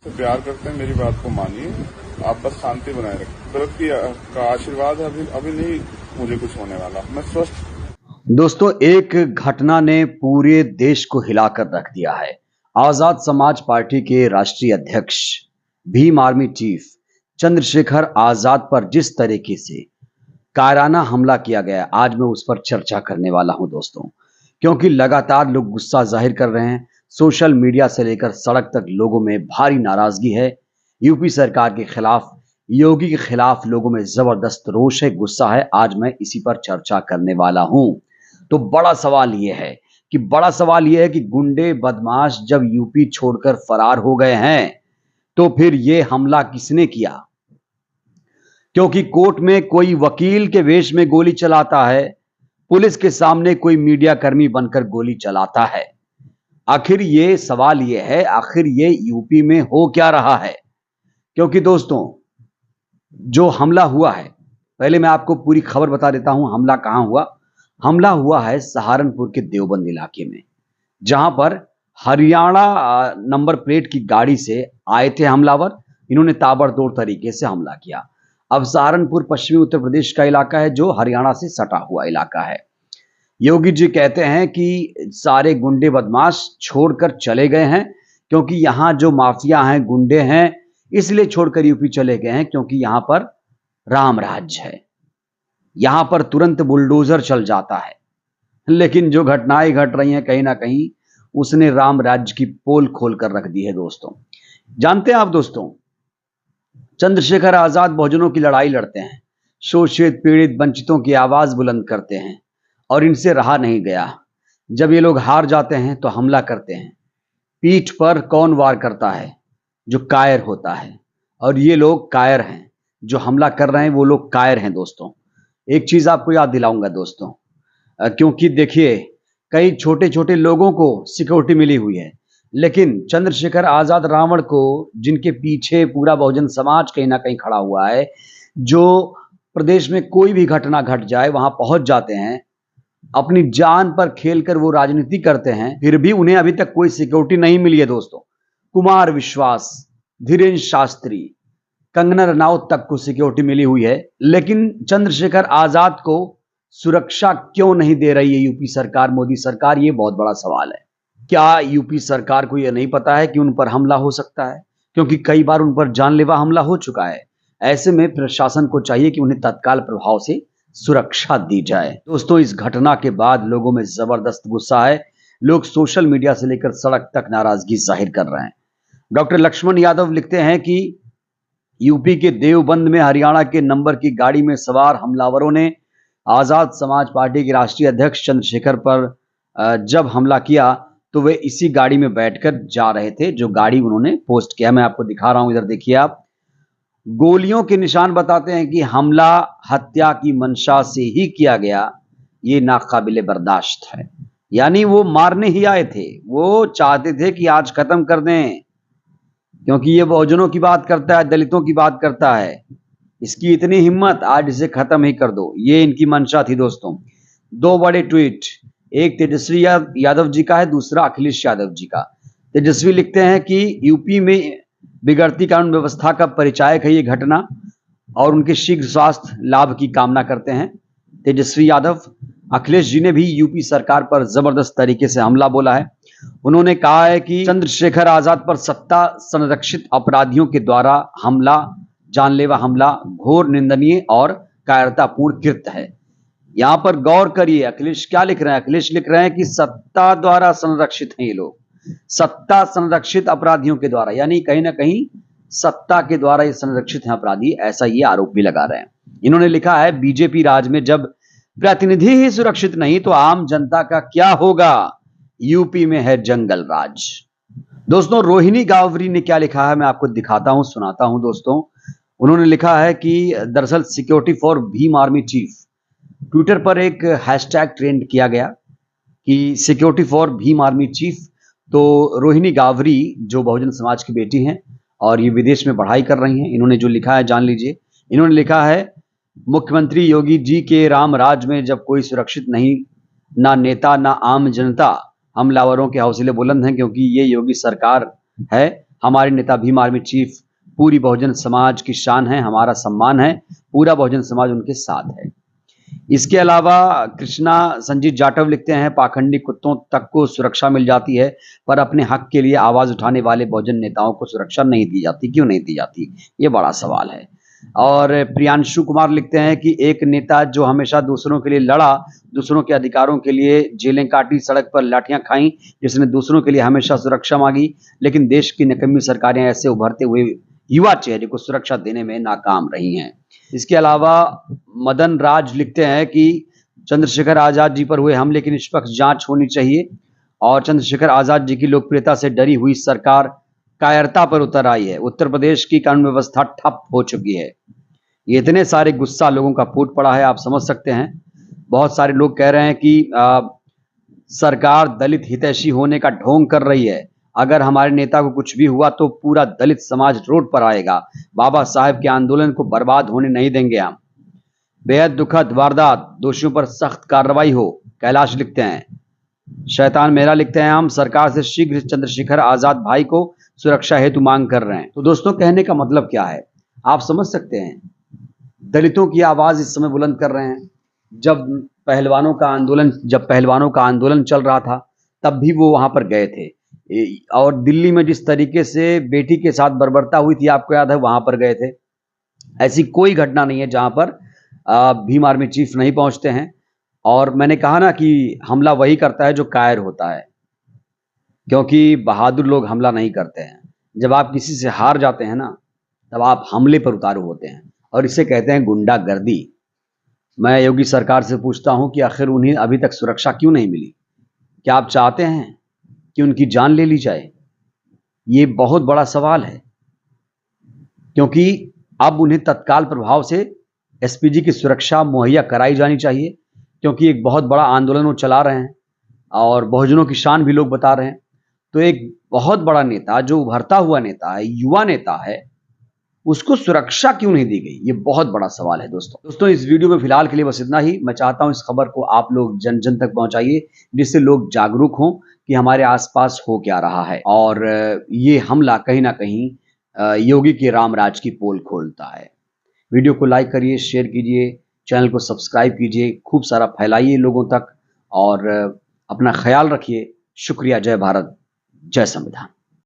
तो प्यार करते हैं, मेरी बात को मानिए, आप बस शांति बनाए रखें। प्रकृति का आशीर्वाद है, अभी नहीं मुझे कुछ होने वाला, मैं स्वस्थ। दोस्तों, एक घटना ने पूरे देश को हिलाकर रख दिया है। आजाद समाज पार्टी के राष्ट्रीय अध्यक्ष, भीम आर्मी चीफ चंद्रशेखर आजाद पर जिस तरीके से कायराना हमला किया गया, आज मैं उस पर चर्चा करने वाला हूं दोस्तों, क्योंकि लगातार लोग गुस्सा जाहिर कर रहे हैं। सोशल मीडिया से लेकर सड़क तक लोगों में भारी नाराजगी है। यूपी सरकार के खिलाफ, योगी के खिलाफ लोगों में जबरदस्त रोष है, गुस्सा है। आज मैं इसी पर चर्चा करने वाला हूं। तो बड़ा सवाल यह है कि गुंडे बदमाश जब यूपी छोड़कर फरार हो गए हैं, तो फिर यह हमला किसने किया? क्योंकि कोर्ट में कोई वकील के वेश में गोली चलाता है, पुलिस के सामने कोई मीडिया कर्मी बनकर गोली चलाता है। आखिर ये सवाल यह है, आखिर ये यूपी में हो क्या रहा है? क्योंकि दोस्तों, जो हमला हुआ है, पहले मैं आपको पूरी खबर बता देता हूं। हमला कहां हुआ? हमला हुआ है सहारनपुर के देवबंद इलाके में, जहां पर हरियाणा नंबर प्लेट की गाड़ी से आए थे हमलावर। इन्होंने ताबड़तोड़ तरीके से हमला किया। अब सहारनपुर पश्चिमी उत्तर प्रदेश का इलाका है, जो हरियाणा से सटा हुआ इलाका है। योगी जी कहते हैं कि सारे गुंडे बदमाश छोड़कर चले गए हैं, क्योंकि यहां जो माफिया हैं, गुंडे हैं, इसलिए छोड़कर यूपी चले गए हैं, क्योंकि यहां पर राम राज्य है, यहां पर तुरंत बुलडोजर चल जाता है। लेकिन जो घटनाएं घट रही हैं, कहीं ना कहीं उसने राम राज्य की पोल खोल कर रख दी है दोस्तों। जानते हैं आप दोस्तों, चंद्रशेखर आजाद बहुजनों की लड़ाई लड़ते हैं, शोषित पीड़ित वंचितों की आवाज बुलंद करते हैं, और इनसे रहा नहीं गया। जब ये लोग हार जाते हैं तो हमला करते हैं। पीठ पर कौन वार करता है? जो कायर होता है। और ये लोग कायर हैं, जो हमला कर रहे हैं वो लोग कायर हैं दोस्तों। एक चीज आपको याद दिलाऊंगा दोस्तों, क्योंकि देखिए, कई छोटे छोटे लोगों को सिक्योरिटी मिली हुई है, लेकिन चंद्रशेखर आजाद रावण को, जिनके पीछे पूरा बहुजन समाज कहीं ना कहीं खड़ा हुआ है, जो प्रदेश में कोई भी घटना घट जाए वहां पहुंच जाते हैं, अपनी जान पर खेलकर वो राजनीति करते हैं, फिर भी उन्हें अभी तक कोई सिक्योरिटी नहीं मिली है दोस्तों। कुमार विश्वास, धीरेन्द्र शास्त्री, कंगना रनौत तक को सिक्योरिटी मिली हुई है, लेकिन चंद्रशेखर आजाद को सुरक्षा क्यों नहीं दे रही है यूपी सरकार, मोदी सरकार? ये बहुत बड़ा सवाल है। क्या यूपी सरकार को यह नहीं पता है कि उन पर हमला हो सकता है? क्योंकि कई बार उन पर जानलेवा हमला हो चुका है। ऐसे में प्रशासन को चाहिए कि उन्हें तत्काल प्रभाव से सुरक्षा दी जाए। दोस्तों, इस घटना के बाद लोगों में जबरदस्त गुस्सा है। लोग सोशल मीडिया से लेकर सड़क तक नाराजगी जाहिर कर रहे हैं। डॉक्टर लक्ष्मण यादव लिखते हैं कि यूपी के देवबंद में हरियाणा के नंबर की गाड़ी में सवार हमलावरों ने आजाद समाज पार्टी के राष्ट्रीय अध्यक्ष चंद्रशेखर पर जब हमला किया, तो वे इसी गाड़ी में बैठकर जा रहे थे, जो गाड़ी उन्होंने पोस्ट किया। मैं आपको दिखा रहा हूं, इधर देखिए आप। गोलियों के निशान बताते हैं कि हमला हत्या की मंशा से ही किया गया, ये नाकाबिले बर्दाश्त है। यानी वो मारने ही आए थे, वो चाहते थे कि आज खत्म कर दें, क्योंकि ये बहुजनों की बात करता है, दलितों की बात करता है। इसकी इतनी हिम्मत, आज इसे खत्म ही कर दो, ये इनकी मंशा थी दोस्तों। दो बड़े ट्वीट, एक तेजस्वी यादव जी का है, दूसरा अखिलेश यादव जी का। तेजस्वी लिखते हैं कि यूपी में बिगड़ती कानून व्यवस्था का परिचायक है ये घटना, और उनके शीघ्र स्वास्थ्य लाभ की कामना करते हैं तेजस्वी यादव। अखिलेश जी ने भी यूपी सरकार पर जबरदस्त तरीके से हमला बोला है। उन्होंने कहा है कि चंद्रशेखर आजाद पर सत्ता संरक्षित अपराधियों के द्वारा हमला, जानलेवा हमला, घोर निंदनीय और कायरतापूर्ण कृत्य है। यहां पर गौर करिए, अखिलेश क्या लिख रहे हैं? अखिलेश लिख रहे हैं कि सत्ता द्वारा संरक्षित हैं ये लोग, सत्ता संरक्षित अपराधियों के द्वारा, यानी कहीं ना कहीं सत्ता के द्वारा ये संरक्षित हैं अपराधी, ऐसा ये आरोप भी लगा रहे हैं। इन्होंने लिखा है, बीजेपी राज में जब प्रतिनिधि ही सुरक्षित नहीं, तो आम जनता का क्या होगा? यूपी में है जंगल राज। दोस्तों, रोहिणी गावरी ने क्या लिखा है, मैं आपको दिखाता हूं, सुनाता हूं दोस्तों। उन्होंने लिखा है कि दरअसल security for Bhim army chief, Twitter पर एक हैशटैग ट्रेंड किया गया कि security for Bhim army chief. तो रोहिणी गावरी जो बहुजन समाज की बेटी हैं और ये विदेश में पढ़ाई कर रही हैं, इन्होंने जो लिखा है जान लीजिए। इन्होंने लिखा है, मुख्यमंत्री योगी जी के राम राज में जब कोई सुरक्षित नहीं, ना नेता ना आम जनता, हमलावरों के हौसले बुलंद हैं, क्योंकि ये योगी सरकार है। हमारे नेता भीम आर्मी चीफ पूरी बहुजन समाज की शान है, हमारा सम्मान है, पूरा बहुजन समाज उनके साथ है। इसके अलावा कृष्णा संजीत जाटव लिखते हैं, पाखंडी कुत्तों तक को सुरक्षा मिल जाती है, पर अपने हक के लिए आवाज उठाने वाले बहुजन नेताओं को सुरक्षा नहीं दी जाती। क्यों नहीं दी जाती, ये बड़ा सवाल है। और प्रियांशु कुमार लिखते हैं कि एक नेता जो हमेशा दूसरों के लिए लड़ा, दूसरों के अधिकारों के लिए जेलें काटी, सड़क पर लाठियां खाई, जिसने दूसरों के लिए हमेशा सुरक्षा मांगी, लेकिन देश की निकम्मी सरकारें ऐसे उभरते हुए युवा चेहरे को सुरक्षा देने में नाकाम रही हैं। इसके अलावा मदन राज लिखते हैं कि चंद्रशेखर आजाद जी पर हुए हमले की निष्पक्ष जांच होनी चाहिए और चंद्रशेखर आजाद जी की लोकप्रियता से डरी हुई सरकार कायरता पर उतर आई है। उत्तर प्रदेश की कानून व्यवस्था ठप हो चुकी है। ये इतने सारे गुस्सा लोगों का फूट पड़ा है, आप समझ सकते हैं। बहुत सारे लोग कह रहे हैं कि सरकार दलित हितैषी होने का ढोंग कर रही है। अगर हमारे नेता को कुछ भी हुआ तो पूरा दलित समाज रोड पर आएगा। बाबा साहेब के आंदोलन को बर्बाद होने नहीं देंगे हम। बेहद दुखद वारदात, दोषियों पर सख्त कार्रवाई हो, कैलाश लिखते हैं। शैतान मेरा लिखते हैं, हम सरकार से शीघ्र चंद्रशेखर आजाद भाई को सुरक्षा हेतु मांग कर रहे हैं। तो दोस्तों, कहने का मतलब क्या है, आप समझ सकते हैं। दलितों की आवाज इस समय बुलंद कर रहे हैं। जब पहलवानों का आंदोलन चल रहा था, तब भी वो वहां पर गए थे। और दिल्ली में जिस तरीके से बेटी के साथ बर्बरता हुई थी, आपको याद है, वहां पर गए थे। ऐसी कोई घटना नहीं है जहां पर भीम आर्मी चीफ नहीं पहुंचते हैं। और मैंने कहा ना कि हमला वही करता है जो कायर होता है, क्योंकि बहादुर लोग हमला नहीं करते हैं। जब आप किसी से हार जाते हैं ना, तब आप हमले पर उतारू होते हैं, और इसे कहते हैं गुंडागर्दी। मैं योगी सरकार से पूछता हूं कि आखिर उन्हें अभी तक सुरक्षा क्यों नहीं मिली? क्या आप चाहते हैं कि उनकी जान ले ली जाए? ये बहुत बड़ा सवाल है, क्योंकि अब उन्हें तत्काल प्रभाव से एसपीजी की सुरक्षा मुहैया कराई जानी चाहिए, क्योंकि एक बहुत बड़ा आंदोलन वो चला रहे हैं और बहुजनों की शान भी लोग बता रहे हैं। तो एक बहुत बड़ा नेता, जो उभरता हुआ नेता है, युवा नेता है, उसको सुरक्षा क्यों नहीं दी गई? ये बहुत बड़ा सवाल है दोस्तों। इस वीडियो में फिलहाल के लिए बस इतना ही। मैं चाहता हूं इस खबर को आप लोग जन जन तक पहुंचाइए, जिससे लोग जागरूक हों कि हमारे आसपास हो क्या रहा है। और ये हमला कहीं ना कहीं योगी के रामराज की पोल खोलता है। वीडियो को लाइक करिए, शेयर कीजिए, चैनल को सब्सक्राइब कीजिए, खूब सारा फैलाइए लोगों तक, और अपना ख्याल रखिए। शुक्रिया। जय भारत, जय संविधान।